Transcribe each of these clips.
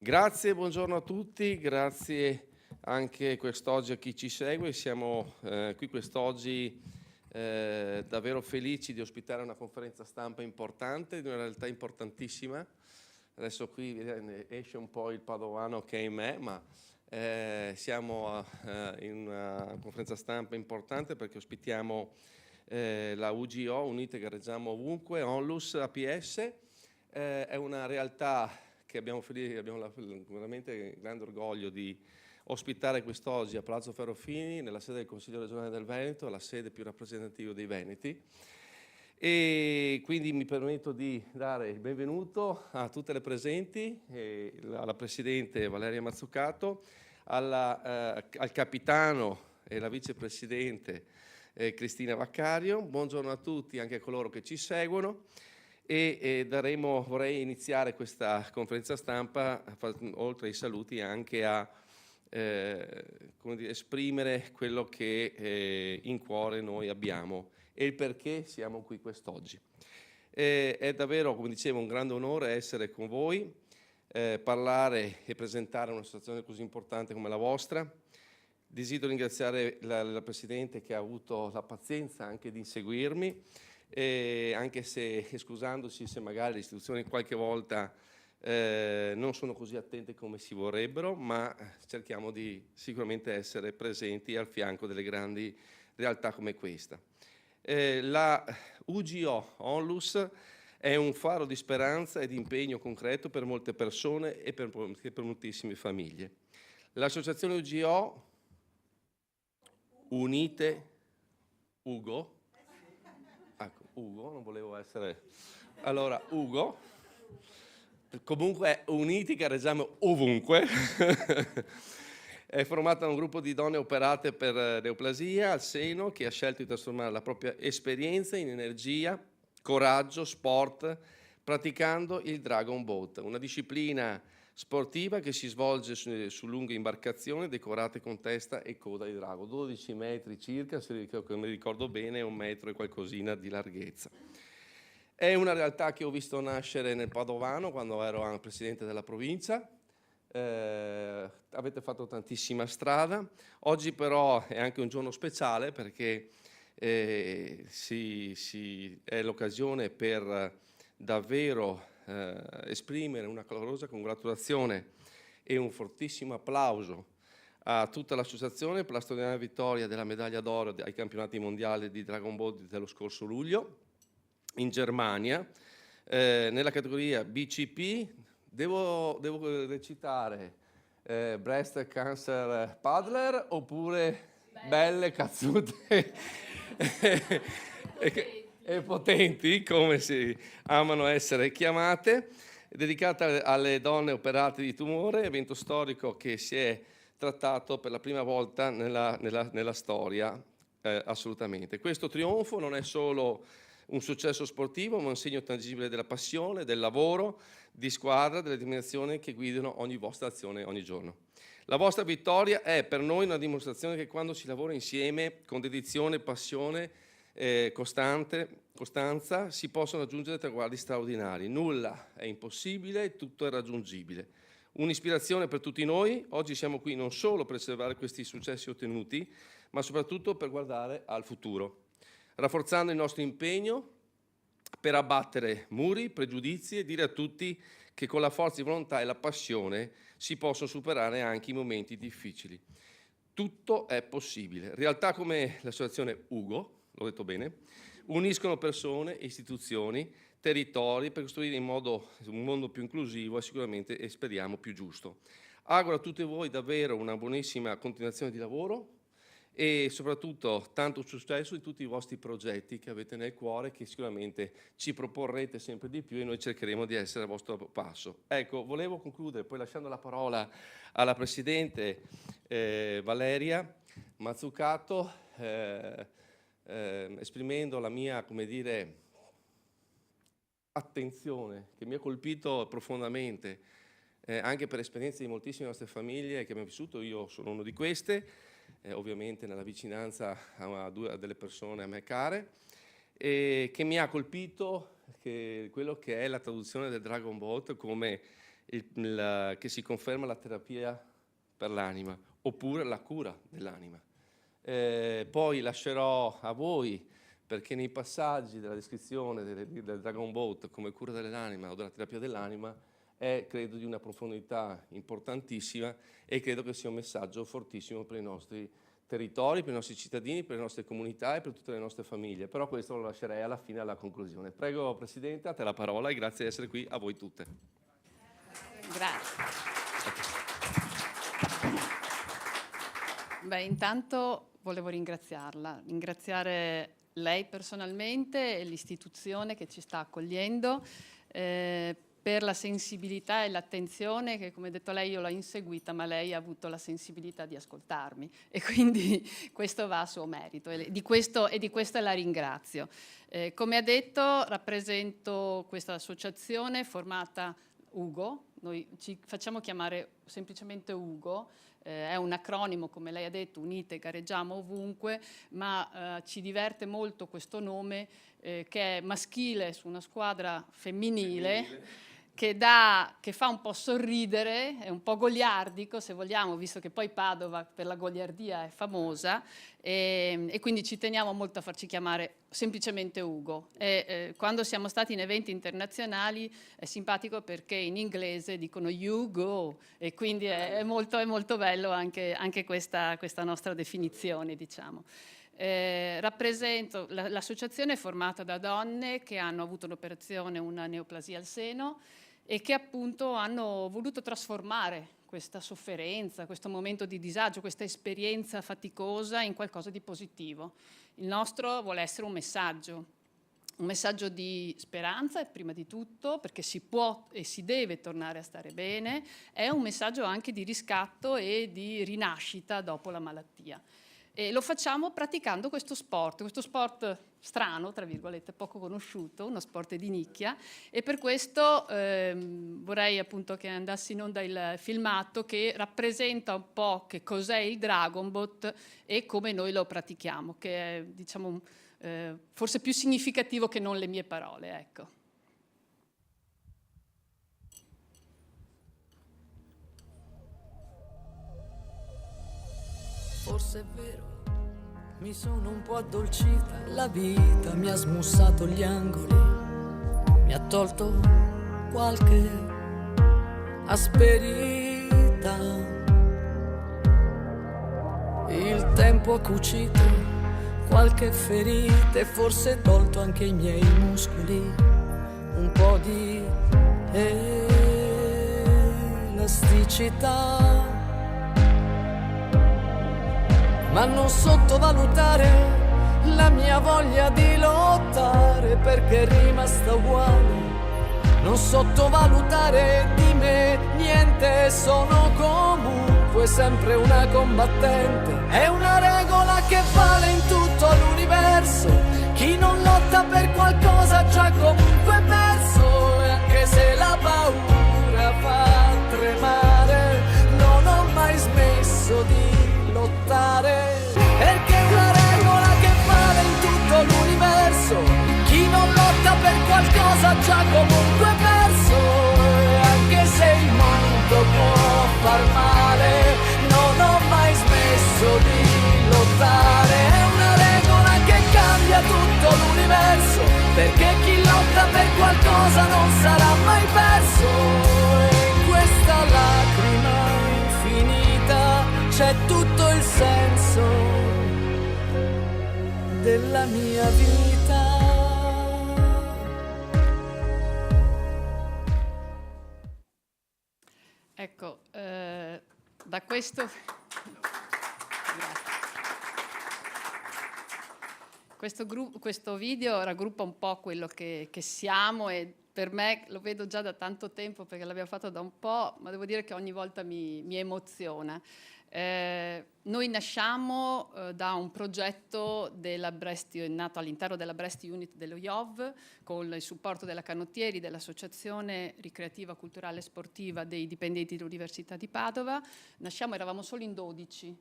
Grazie, buongiorno a tutti, grazie anche quest'oggi a chi ci segue. Siamo qui quest'oggi davvero felici di ospitare una conferenza stampa importante, di una realtà importantissima. Adesso qui esce un po' il padovano che è in me, ma siamo in una conferenza stampa importante perché ospitiamo la UGO, Unite Gareggiamo Ovunque, Onlus, APS. È una realtà che abbiamo veramente grande orgoglio di ospitare quest'oggi a Palazzo Ferrofini, nella sede del Consiglio regionale del Veneto, la sede più rappresentativa dei Veneti. E quindi mi permetto di dare il benvenuto a tutte le presenti, alla Presidente Valeria Mazzucato, al Capitano e la Vicepresidente Cristina Vaccario. Buongiorno a tutti, anche a coloro che ci seguono. Vorrei iniziare questa conferenza stampa, oltre ai saluti, anche a esprimere quello che in cuore noi abbiamo e il perché siamo qui quest'oggi. È davvero, come dicevo, un grande onore essere con voi, parlare e presentare una situazione così importante come la vostra. Desidero ringraziare la Presidente che ha avuto la pazienza anche di inseguirmi, anche se, scusandosi se magari le istituzioni qualche volta non sono così attente come si vorrebbero, ma cerchiamo di sicuramente essere presenti al fianco delle grandi realtà come questa. La UGO Onlus è un faro di speranza e di impegno concreto per molte persone e per moltissime famiglie. L'associazione UGO Unite Ugo. Ecco, Ugo, non volevo essere... Allora, Ugo, comunque Uniti Gareggiamo Ovunque, è formata da un gruppo di donne operate per neoplasia al seno che ha scelto di trasformare la propria esperienza in energia, coraggio, sport, praticando il Dragon Boat, una disciplina sportiva che si svolge su lunghe imbarcazioni decorate con testa e coda di drago, 12 metri circa, se mi ricordo bene, 1 metro e qualcosina di larghezza. È una realtà che ho visto nascere nel Padovano quando ero presidente della provincia. Avete fatto tantissima strada. Oggi però è anche un giorno speciale perché è l'occasione per davvero esprimere una calorosa congratulazione e un fortissimo applauso a tutta l'associazione per la straordinaria vittoria della medaglia d'oro ai campionati mondiali di Dragon Boat dello scorso luglio in Germania, nella categoria BCP. Devo recitare Breast Cancer Paddler oppure Belle Cazzute e potenti, come si amano essere chiamate, dedicata alle donne operate di tumore, evento storico che si è trattato per la prima volta nella storia, assolutamente. Questo trionfo non è solo un successo sportivo, ma un segno tangibile della passione, del lavoro, di squadra, della determinazione che guidano ogni vostra azione ogni giorno. La vostra vittoria è per noi una dimostrazione che quando si lavora insieme con dedizione, passione, costanza, si possono raggiungere traguardi straordinari. Nulla è impossibile, tutto è raggiungibile. Un'ispirazione per tutti noi. Oggi siamo qui non solo per celebrare questi successi ottenuti, ma soprattutto per guardare al futuro, rafforzando il nostro impegno per abbattere muri, pregiudizi e dire a tutti che con la forza di volontà e la passione si possono superare anche i momenti difficili. Tutto è possibile. Realtà come l'associazione Ugo, l'ho detto bene, uniscono persone, istituzioni, territori per costruire un mondo più inclusivo e sicuramente, e speriamo, più giusto. Auguro a tutti voi davvero una buonissima continuazione di lavoro e soprattutto tanto successo in tutti i vostri progetti che avete nel cuore, che sicuramente ci proporrete sempre di più e noi cercheremo di essere al vostro passo. Ecco, volevo concludere poi lasciando la parola alla Presidente Valeria Mazzucato, esprimendo la mia, come dire, attenzione che mi ha colpito profondamente, anche per esperienze di moltissime nostre famiglie che abbiamo vissuto. Io sono uno di queste, ovviamente nella vicinanza a delle persone a me care, che mi ha colpito quello che è la traduzione del Dragon Boat come che si conferma la terapia per l'anima, oppure la cura dell'anima. Poi lascerò a voi, perché nei passaggi della descrizione del Dragon Boat come cura dell'anima o della terapia dell'anima è, credo, di una profondità importantissima, e credo che sia un messaggio fortissimo per i nostri territori, per i nostri cittadini, per le nostre comunità e per tutte le nostre famiglie. Però questo lo lascerei alla fine, alla conclusione. Prego, Presidente, a te la parola, e grazie di essere qui, a voi tutte. Grazie. Beh, intanto volevo ringraziare lei personalmente e l'istituzione che ci sta accogliendo per la sensibilità e l'attenzione che, come ha detto lei, io l'ho inseguita, ma lei ha avuto la sensibilità di ascoltarmi, e quindi questo va a suo merito, e di questo la ringrazio. Come ha detto, rappresento questa associazione formata Ugo, noi ci facciamo chiamare semplicemente Ugo, è un acronimo, come lei ha detto, unite, gareggiamo ovunque, ma ci diverte molto questo nome che è maschile su una squadra femminile. Che fa un po' sorridere, è un po' goliardico, se vogliamo, visto che poi Padova per la goliardia è famosa, e quindi ci teniamo molto a farci chiamare semplicemente Ugo. Quando siamo stati in eventi internazionali è simpatico perché in inglese dicono you go, e quindi è molto bello anche questa nostra definizione, diciamo. Rappresento l'associazione è formata da donne che hanno avuto un'operazione, una neoplasia al seno, e che appunto hanno voluto trasformare questa sofferenza, questo momento di disagio, questa esperienza faticosa in qualcosa di positivo. Il nostro vuole essere un messaggio di speranza, prima di tutto, perché si può e si deve tornare a stare bene, è un messaggio anche di riscatto e di rinascita dopo la malattia. E lo facciamo praticando questo sport strano, tra virgolette, poco conosciuto, uno sport di nicchia, e per questo vorrei appunto che andasse in onda il filmato che rappresenta un po' che cos'è il Dragon Boat e come noi lo pratichiamo, che è, diciamo, forse più significativo che non le mie parole, ecco. Forse è vero, mi sono un po' addolcita, la vita mi ha smussato gli angoli, mi ha tolto qualche asperità. Il tempo ha cucito qualche ferita e forse tolto anche i miei muscoli, un po' di elasticità. Ma non sottovalutare la mia voglia di lottare, perché è rimasta uguale. Non sottovalutare di me niente, sono comunque sempre una combattente. È una regola che vale in tutto l'universo: chi non lotta per qualcosa già comunque perso. E anche se la paura fa tremare, non ho mai smesso di lottare, perché è una regola che vale in tutto l'universo: chi non lotta per qualcosa già comunque perso. E anche se il mondo può far male, non ho mai smesso di lottare. È una regola che cambia tutto l'universo, perché chi lotta per qualcosa non sarà mai perso. E in questa lacrima infinita c'è tutto il senso della mia vita. Ecco, da questo questo video raggruppa un po' quello che siamo, e per me lo vedo già da tanto tempo perché l'abbiamo fatto da un po', ma devo dire che ogni volta mi emoziona. Noi nasciamo da un progetto nato all'interno della Breast Unit dello IOV, con il supporto della Canottieri, dell'Associazione Ricreativa, Culturale e Sportiva dei dipendenti dell'Università di Padova. Eravamo solo in 12.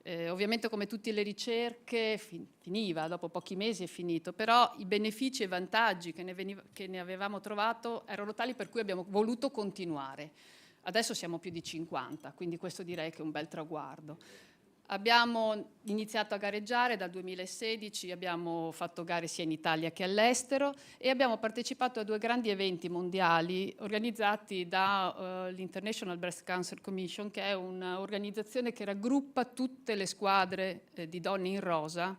Ovviamente come tutte le ricerche finiva, dopo pochi mesi è finito, però i benefici e i vantaggi che ne avevamo trovato erano tali per cui abbiamo voluto continuare. Adesso siamo più di 50, quindi questo direi che è un bel traguardo. Abbiamo iniziato a gareggiare dal 2016, abbiamo fatto gare sia in Italia che all'estero e abbiamo partecipato a 2 grandi eventi mondiali organizzati dall'International Breast Cancer Commission, che è un'organizzazione che raggruppa tutte le squadre di donne in rosa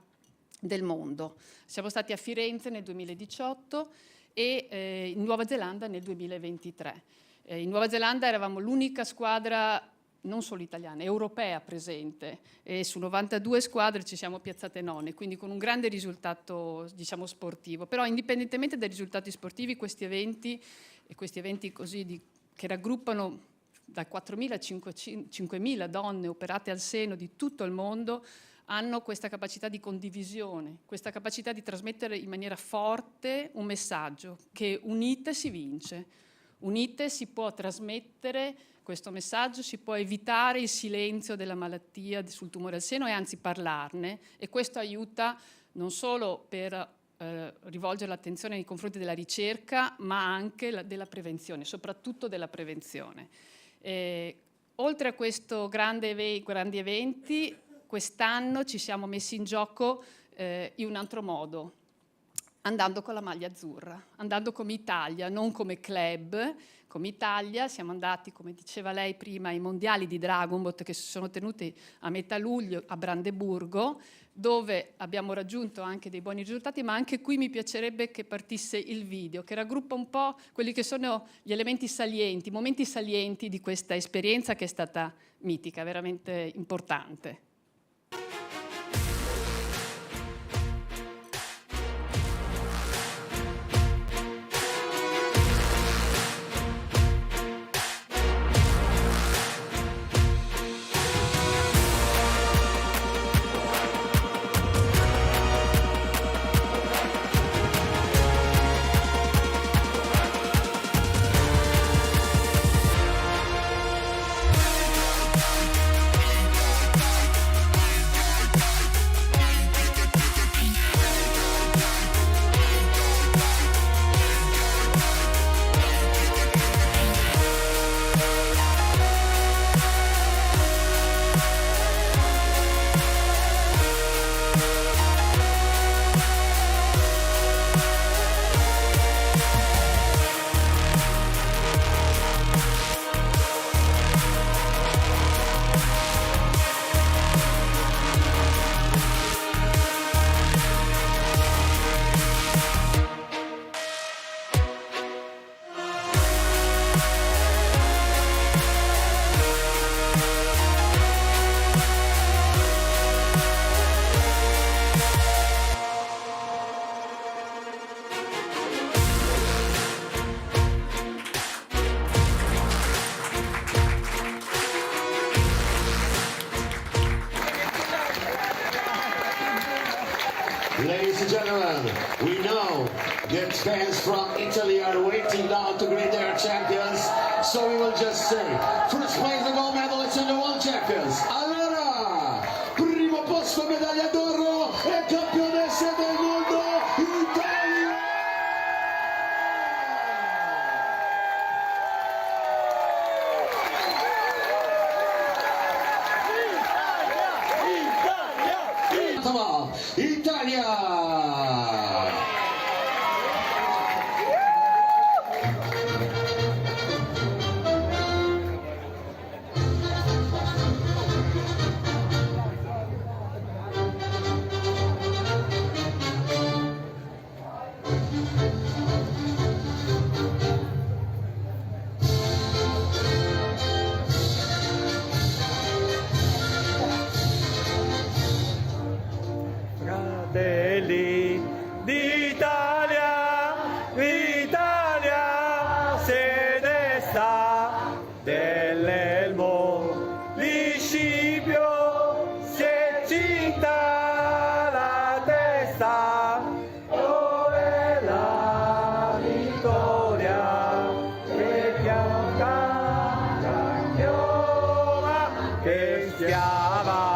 del mondo. Siamo stati a Firenze nel 2018 e in Nuova Zelanda nel 2023. In Nuova Zelanda eravamo l'unica squadra non solo italiana, europea presente, e su 92 squadre ci siamo piazzate 9, quindi con un grande risultato, diciamo, sportivo. Però indipendentemente dai risultati sportivi, questi eventi così che raggruppano da 4.000 a 5.000 donne operate al seno di tutto il mondo, hanno questa capacità di condivisione, questa capacità di trasmettere in maniera forte un messaggio che unite si vince, unite si può trasmettere questo messaggio, si può evitare il silenzio della malattia sul tumore al seno e anzi parlarne, e questo aiuta non solo per rivolgere l'attenzione nei confronti della ricerca, ma anche della prevenzione, soprattutto della prevenzione. Oltre a questo grandi eventi, quest'anno ci siamo messi in gioco in un altro modo, andando con la maglia azzurra, andando come Italia, non come club. Come Italia siamo andati, come diceva lei prima, ai mondiali di Dragonboat che si sono tenuti a metà luglio a Brandeburgo, dove abbiamo raggiunto anche dei buoni risultati, ma anche qui mi piacerebbe che partisse il video, che raggruppa un po' quelli che sono gli elementi salienti, i momenti salienti di questa esperienza che è stata mitica, veramente importante. Ladies and gentlemen, we know that fans from Italy are waiting now to greet their champions, so we will just say, first place the gold medalist and the world champions. Allora, primo posto medaglia d'oro e campionessa del mondo, Italia! Italia! Fratelli d'Italia, l'Italia sede sta dell'elmo di Scipio, si eccita la testa, dove la vittoria che pianca la chioma che schiava.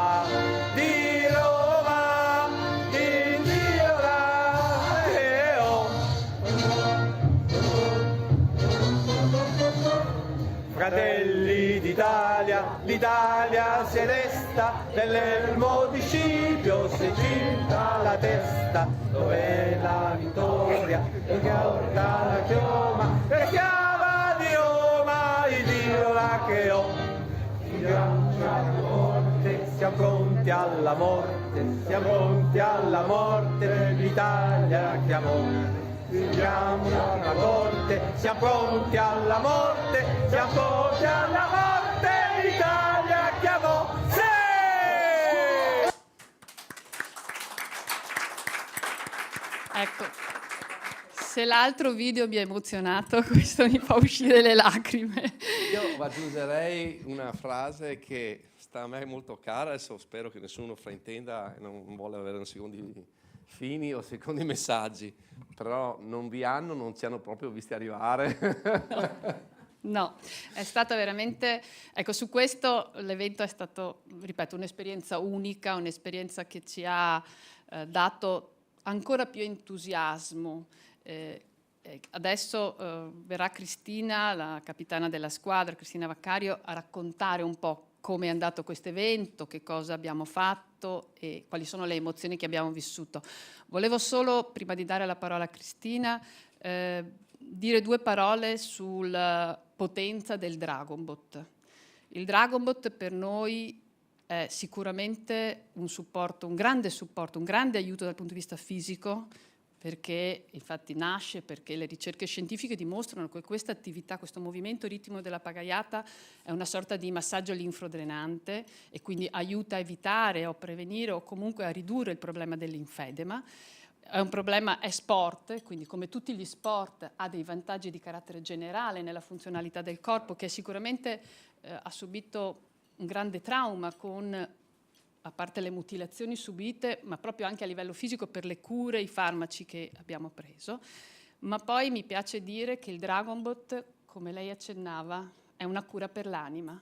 l'Italia si resta, nell'elmo di Scipio si ginta la testa, dov'è la vittoria, e che orca la chioma, e chiama di Roma, il Dio la che ho. Siamo pronti alla morte, siamo pronti alla morte, l'Italia chiamò. Viviamo la morte, siamo pronti alla morte, siamo pronti alla morte, l'Italia chiamò. Sì! Ecco, se l'altro video mi ha emozionato, questo mi fa uscire le lacrime. Io aggiungerei una frase che sta a me molto cara, adesso spero che nessuno fraintenda e non vuole avere secondi fini o secondi messaggi, però non ci hanno proprio visti arrivare. No, è stata veramente, ecco, su questo l'evento è stato, ripeto, un'esperienza unica, un'esperienza che ci ha dato ancora più entusiasmo. Adesso verrà Cristina, la capitana della squadra, Cristina Vaccario, a raccontare un po' come è andato questo evento, che cosa abbiamo fatto e quali sono le emozioni che abbiamo vissuto. Volevo solo, prima di dare la parola a Cristina, dire due parole sulla potenza del Dragonbot. Il Dragonbot per noi è sicuramente un supporto, un grande aiuto dal punto di vista fisico, perché infatti nasce perché le ricerche scientifiche dimostrano che questa attività, questo movimento ritmo della pagaiata è una sorta di massaggio linfodrenante e quindi aiuta a evitare o prevenire o comunque a ridurre il problema dell'infedema. È un problema, è sport, quindi come tutti gli sport ha dei vantaggi di carattere generale nella funzionalità del corpo, che sicuramente ha subito un grande trauma con, a parte le mutilazioni subite, ma proprio anche a livello fisico per le cure, i farmaci che abbiamo preso. Ma poi mi piace dire che il Dragonbot, come lei accennava, è una cura per l'anima.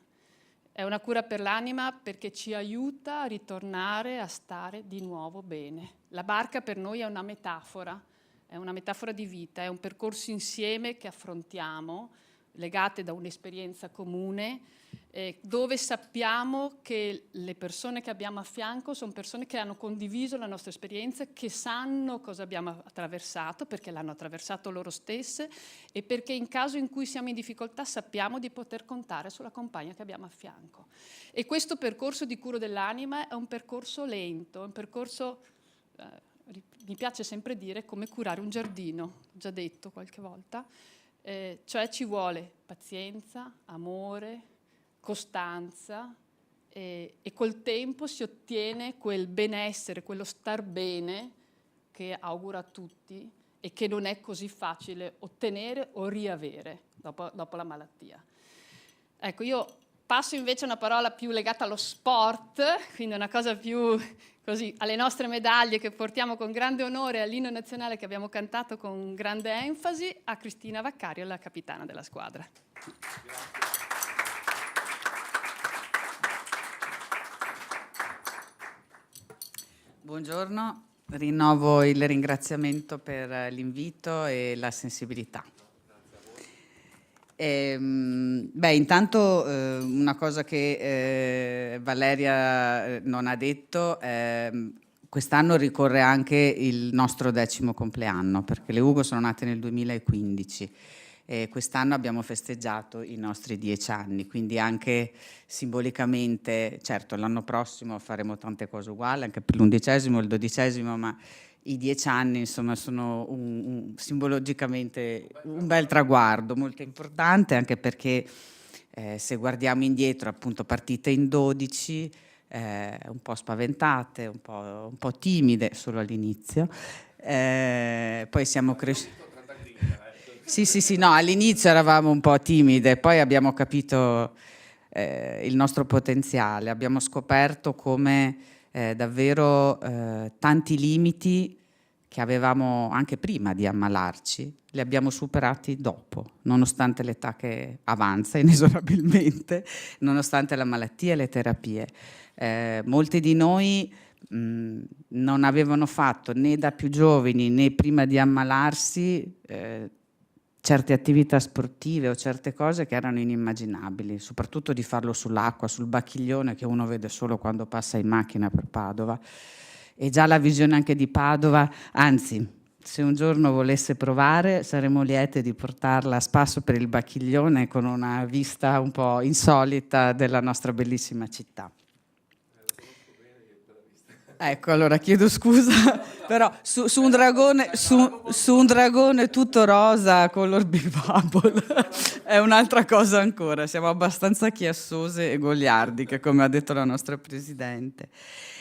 È una cura per l'anima perché ci aiuta a ritornare a stare di nuovo bene. La barca per noi è una metafora di vita, è un percorso insieme che affrontiamo, legate da un'esperienza comune, dove sappiamo che le persone che abbiamo a fianco sono persone che hanno condiviso la nostra esperienza, che sanno cosa abbiamo attraversato, perché l'hanno attraversato loro stesse e perché in caso in cui siamo in difficoltà sappiamo di poter contare sulla compagna che abbiamo a fianco. E questo percorso di cura dell'anima è un percorso lento, è un percorso, mi piace sempre dire, come curare un giardino, ho già detto qualche volta, cioè ci vuole pazienza, amore, costanza e col tempo si ottiene quel benessere, quello star bene che auguro a tutti e che non è così facile ottenere o riavere dopo la malattia. Ecco, io passo invece a una parola più legata allo sport, quindi una cosa più così, alle nostre medaglie che portiamo con grande onore, all'inno nazionale che abbiamo cantato con grande enfasi, a Cristina Vaccario, la capitana della squadra. Buongiorno, rinnovo il ringraziamento per l'invito e la sensibilità. Intanto una cosa che Valeria non ha detto, quest'anno ricorre anche il nostro 10° compleanno, perché le Ugo sono nate nel 2015 e quest'anno abbiamo festeggiato i nostri 10 anni, quindi anche simbolicamente, certo l'anno prossimo faremo tante cose uguali, anche per l'11° e il 12°, ma i 10 anni insomma sono simbologicamente un bel traguardo, molto importante, anche perché se guardiamo indietro, appunto partite in 12, un po' spaventate, un po' timide solo all'inizio, poi siamo cresciuti. Sì, no, all'inizio eravamo un po' timide, poi abbiamo capito il nostro potenziale, abbiamo scoperto come davvero tanti limiti che avevamo anche prima di ammalarci, li abbiamo superati dopo, nonostante l'età che avanza inesorabilmente, nonostante la malattia e le terapie. Molti di noi non avevano fatto né da più giovani né prima di ammalarsi certe attività sportive o certe cose che erano inimmaginabili, soprattutto di farlo sull'acqua, sul Bacchiglione, che uno vede solo quando passa in macchina per Padova. E già la visione anche di Padova, anzi, se un giorno volesse provare, saremmo liete di portarla a spasso per il Bacchiglione con una vista un po' insolita della nostra bellissima città. Ecco, allora chiedo scusa, però su un dragone tutto rosa, color Big Bubble, è un'altra cosa ancora. Siamo abbastanza chiassose e goliardiche, come ha detto la nostra Presidente.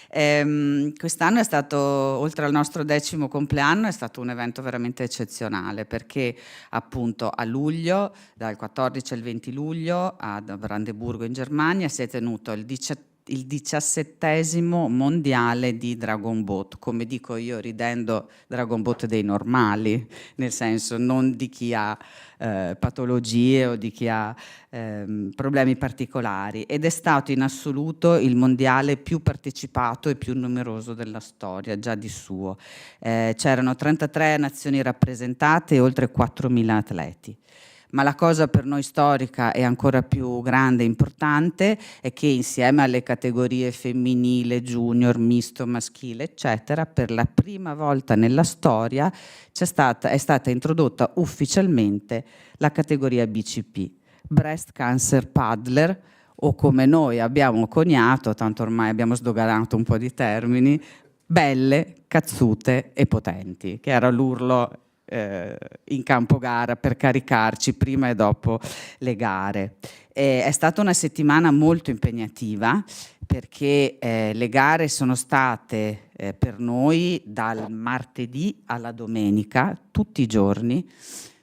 Quest'anno è stato, oltre al nostro 10° compleanno, è stato un evento veramente eccezionale, perché appunto a luglio, dal 14 al 20 luglio, a Brandeburgo in Germania, si è tenuto il 17° mondiale di Dragon Boat, come dico io ridendo, Dragon Boat dei normali, nel senso non di chi ha patologie o di chi ha problemi particolari, ed è stato in assoluto il mondiale più partecipato e più numeroso della storia, già di suo. C'erano 33 nazioni rappresentate e oltre 4.000 atleti. Ma la cosa per noi storica e ancora più grande e importante è che insieme alle categorie femminile, junior, misto, maschile, eccetera, per la prima volta nella storia è stata introdotta ufficialmente la categoria BCP, Breast Cancer Paddler, o come noi abbiamo coniato, tanto ormai abbiamo sdoganato un po' di termini, belle, cazzute e potenti, che era l'urlo in campo gara per caricarci prima e dopo le gare. È stata una settimana molto impegnativa, perché le gare sono state per noi dal martedì alla domenica, tutti i giorni,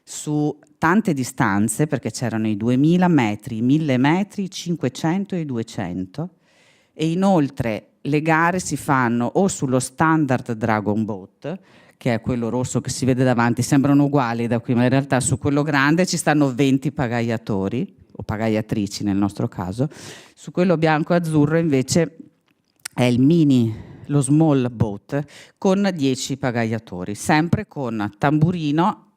su tante distanze, perché c'erano i 2000 metri, i 1000 metri, i 500 e i 200, e inoltre le gare si fanno o sullo standard Dragon Boat, che è quello rosso che si vede davanti, sembrano uguali da qui, ma in realtà su quello grande ci stanno 20 pagaiatori, o pagaiatrici nel nostro caso. Su quello bianco-azzurro invece è il mini, lo small boat, con 10 pagaiatori, sempre con tamburino,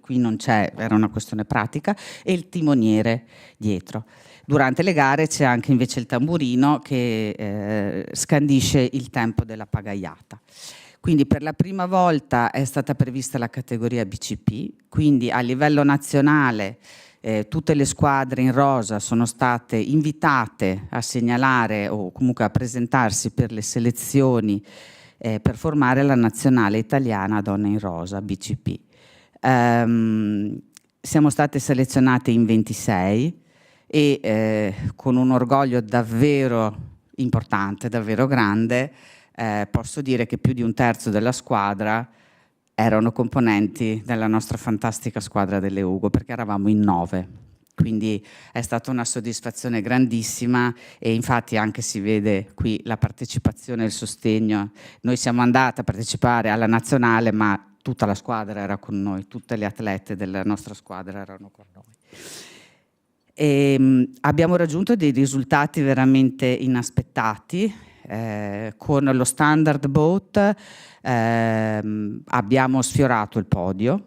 qui non c'è, era una questione pratica, e il timoniere dietro. Durante le gare c'è anche invece il tamburino che scandisce il tempo della pagaiata. Quindi per la prima volta è stata prevista la categoria BCP, quindi a livello nazionale tutte le squadre in rosa sono state invitate a segnalare o comunque a presentarsi per le selezioni per formare la nazionale italiana Donne in Rosa, BCP. Siamo state selezionate in 26 e con un orgoglio davvero importante, davvero grande, posso dire che più di un terzo della squadra erano componenti della nostra fantastica squadra delle Ugo, perché eravamo in 9. Quindi è stata una soddisfazione grandissima, e infatti anche si vede qui la partecipazione e il sostegno. Noi siamo andate a partecipare alla nazionale, ma tutta la squadra era con noi, tutte le atlete della nostra squadra erano con noi. E abbiamo raggiunto dei risultati veramente inaspettati. Con lo standard boat abbiamo sfiorato il podio,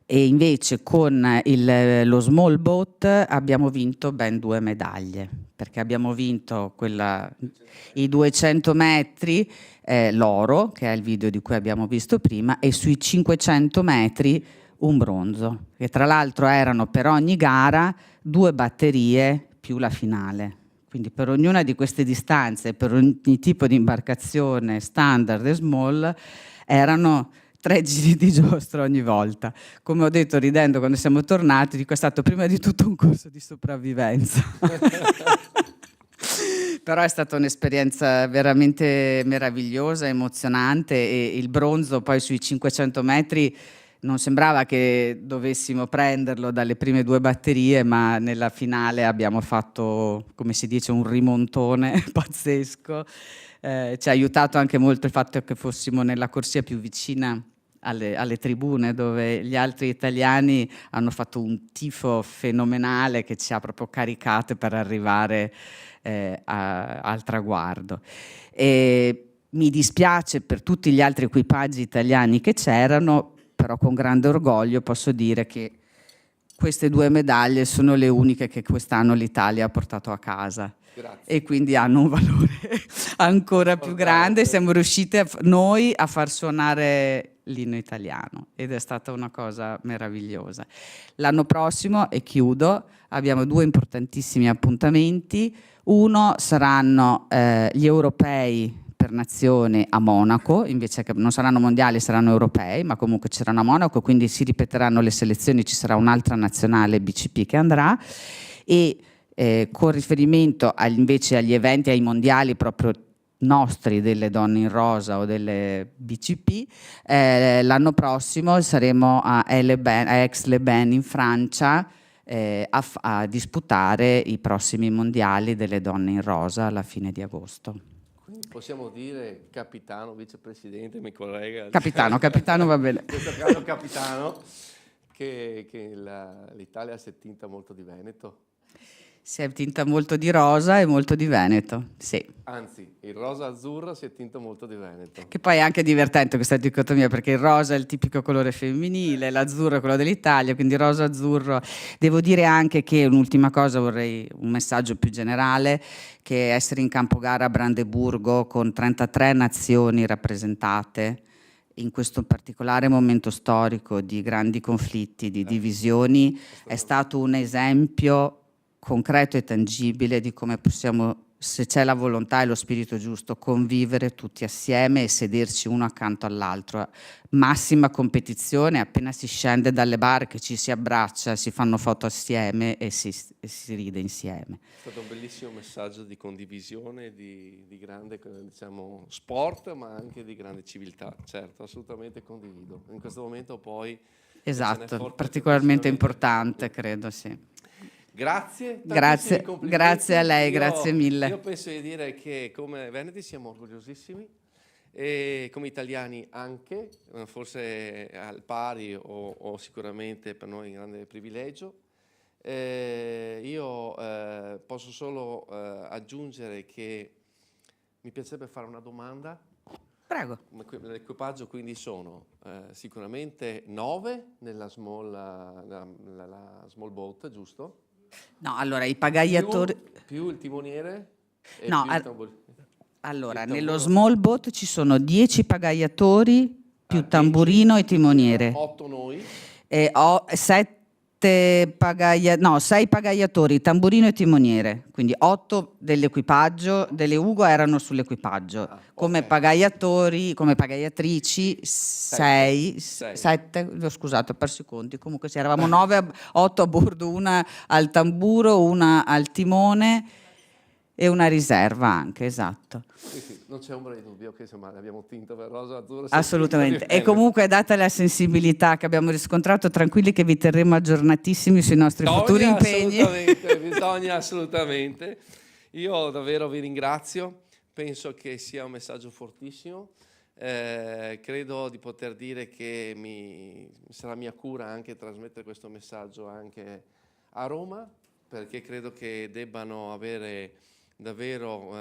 e invece con lo small boat abbiamo vinto ben 2 medaglie, perché abbiamo vinto i 200 metri, l'oro, che è il video di cui abbiamo visto prima, e sui 500 metri un bronzo, che tra l'altro erano per ogni gara 2 batterie più la finale. Quindi per ognuna di queste distanze, per ogni tipo di imbarcazione standard e small, erano 3 giri di giostra ogni volta. Come ho detto ridendo quando siamo tornati, dico, è stato prima di tutto un corso di sopravvivenza. Però è stata un'esperienza veramente meravigliosa, emozionante, e il bronzo poi sui 500 metri non sembrava che dovessimo prenderlo dalle prime 2 batterie, ma nella finale abbiamo fatto, come si dice, un rimontone pazzesco. Ci ha aiutato anche molto il fatto che fossimo nella corsia più vicina alle tribune, dove gli altri italiani hanno fatto un tifo fenomenale che ci ha proprio caricate per arrivare al traguardo. E mi dispiace per tutti gli altri equipaggi italiani che c'erano, però con grande orgoglio posso dire che queste 2 medaglie sono le uniche che quest'anno l'Italia ha portato a casa. Grazie. E quindi hanno un valore ancora più grande. Siamo riusciti noi a far suonare l'inno italiano ed è stata una cosa meravigliosa. L'anno prossimo, e chiudo, abbiamo 2 importantissimi appuntamenti. Uno saranno gli europei per nazione a Monaco, invece che non saranno mondiali, saranno europei, ma comunque ci saranno a Monaco, quindi si ripeteranno le selezioni, ci sarà un'altra nazionale BCP che andrà, e con riferimento invece agli eventi, ai mondiali proprio nostri delle donne in rosa o delle BCP, l'anno prossimo saremo a Aix-les-Bains in Francia a disputare i prossimi mondiali delle donne in rosa alla fine di agosto. Quindi possiamo dire capitano, vicepresidente, mio collega. Capitano va bene. Questo caso capitano, che l'Italia si è tinta molto di Veneto. Si è tinta molto di rosa e molto di Veneto, sì. Anzi, il rosa-azzurro si è tinto molto di Veneto. Che poi è anche divertente questa dicotomia, perché il rosa è il tipico colore femminile, l'azzurro è quello dell'Italia, quindi rosa-azzurro. Devo dire anche che, un'ultima cosa, vorrei un messaggio più generale, che essere in Campogara a Brandeburgo con 33 nazioni rappresentate in questo particolare momento storico di grandi conflitti, di divisioni, è stato un esempio concreto e tangibile di come possiamo, se c'è la volontà e lo spirito giusto, convivere tutti assieme e sederci uno accanto all'altro. Massima competizione, appena si scende dalle barche ci si abbraccia, si fanno foto assieme e si ride insieme. È stato un bellissimo messaggio di condivisione, di grande, diciamo, sport, ma anche di grande civiltà. Certo, assolutamente condivido. In questo momento poi... Esatto, particolarmente importante, credo, sì. Grazie, grazie a lei, grazie mille. Io penso di dire che come veneti siamo orgogliosissimi e come italiani anche, forse al pari o sicuramente per noi un grande privilegio. Io posso solo aggiungere che mi piacerebbe fare una domanda. Prego. L'equipaggio quindi sono sicuramente 9 nella small boat, giusto? No, allora i pagaiatori... Più il timoniere? E No, più il tamburo. allora, il nello tamburo. small boat ci sono 10 pagaiatori più tamburino e timoniere. 8 noi. E ho 6 pagaiatori, tamburino e timoniere, quindi 8 dell'equipaggio, delle Ugo erano sull'equipaggio. Come ok. pagaiatori, come pagaiatrici 7, Sei. scusate, ho perso i conti, comunque sì, eravamo 8 a bordo, una al tamburo, una al timone e una riserva anche, esatto. Sì, non c'è ombra di dubbio che insomma abbiamo tinto per rosa azzurro. Assolutamente, e comunque data la sensibilità che abbiamo riscontrato, tranquilli che vi terremo aggiornatissimi sui nostri futuri impegni. Bisogna assolutamente. Io davvero vi ringrazio, penso che sia un messaggio fortissimo, credo di poter dire che sarà mia cura anche trasmettere questo messaggio anche a Roma, perché credo che debbano avere davvero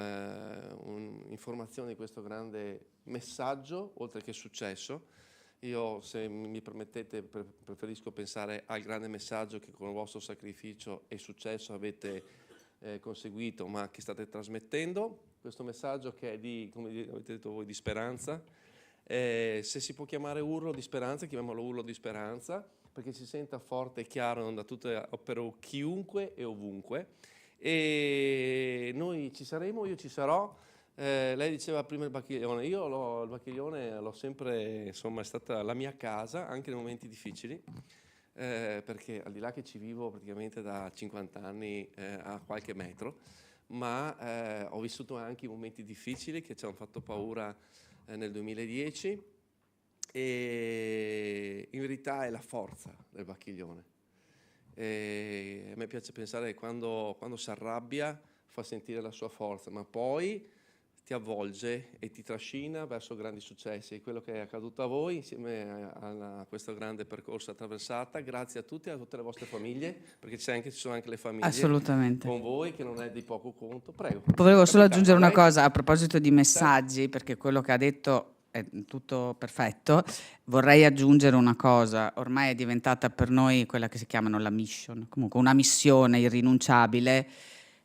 informazioni di questo grande messaggio, oltre che successo. Io, se mi permettete, preferisco pensare al grande messaggio che con il vostro sacrificio e successo avete conseguito, ma che state trasmettendo. Questo messaggio che è di, come avete detto voi, di speranza. Se si può chiamare urlo di speranza, chiamiamolo urlo di speranza, perché si senta forte e chiaro da tutte, per chiunque e ovunque. E noi ci saremo, io ci sarò. Lei diceva prima il Bacchiglione, io il Bacchiglione l'ho sempre, insomma, è stata la mia casa anche nei momenti difficili, perché al di là che ci vivo praticamente da 50 anni a qualche metro, ma ho vissuto anche i momenti difficili che ci hanno fatto paura nel 2010, e in verità è la forza del Bacchiglione. A me piace pensare che quando si arrabbia fa sentire la sua forza, ma poi ti avvolge e ti trascina verso grandi successi. E quello che è accaduto a voi insieme a questo grande percorso attraversata, grazie a tutti e a tutte le vostre famiglie, perché ci sono anche le famiglie Assolutamente. con voi, che non è di poco conto. Prego. Volevo solo Capitano, aggiungere una lei? cosa a proposito di messaggi, perché quello che ha detto è tutto perfetto. Vorrei aggiungere una cosa, ormai è diventata per noi quella che si chiamano la mission, comunque una missione irrinunciabile.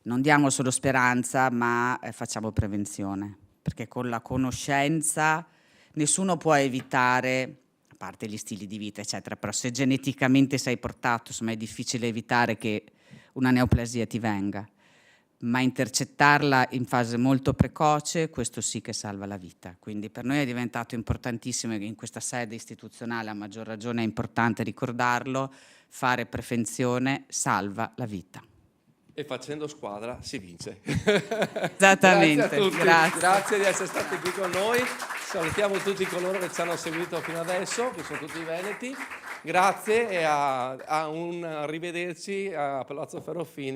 Non diamo solo speranza, ma facciamo prevenzione, perché con la conoscenza nessuno può evitare, a parte gli stili di vita, eccetera, però se geneticamente sei portato, insomma, è difficile evitare che una neoplasia ti venga. Ma intercettarla in fase molto precoce, questo sì che salva la vita. Quindi per noi è diventato importantissimo, in questa sede istituzionale a maggior ragione è importante ricordarlo, fare prevenzione salva la vita. E facendo squadra si vince. Esattamente. Grazie a tutti, Grazie. grazie di essere stati qui con noi. Salutiamo tutti coloro che ci hanno seguito fino adesso, che sono tutti veneti. Grazie e a un arrivederci a Palazzo Ferrofini.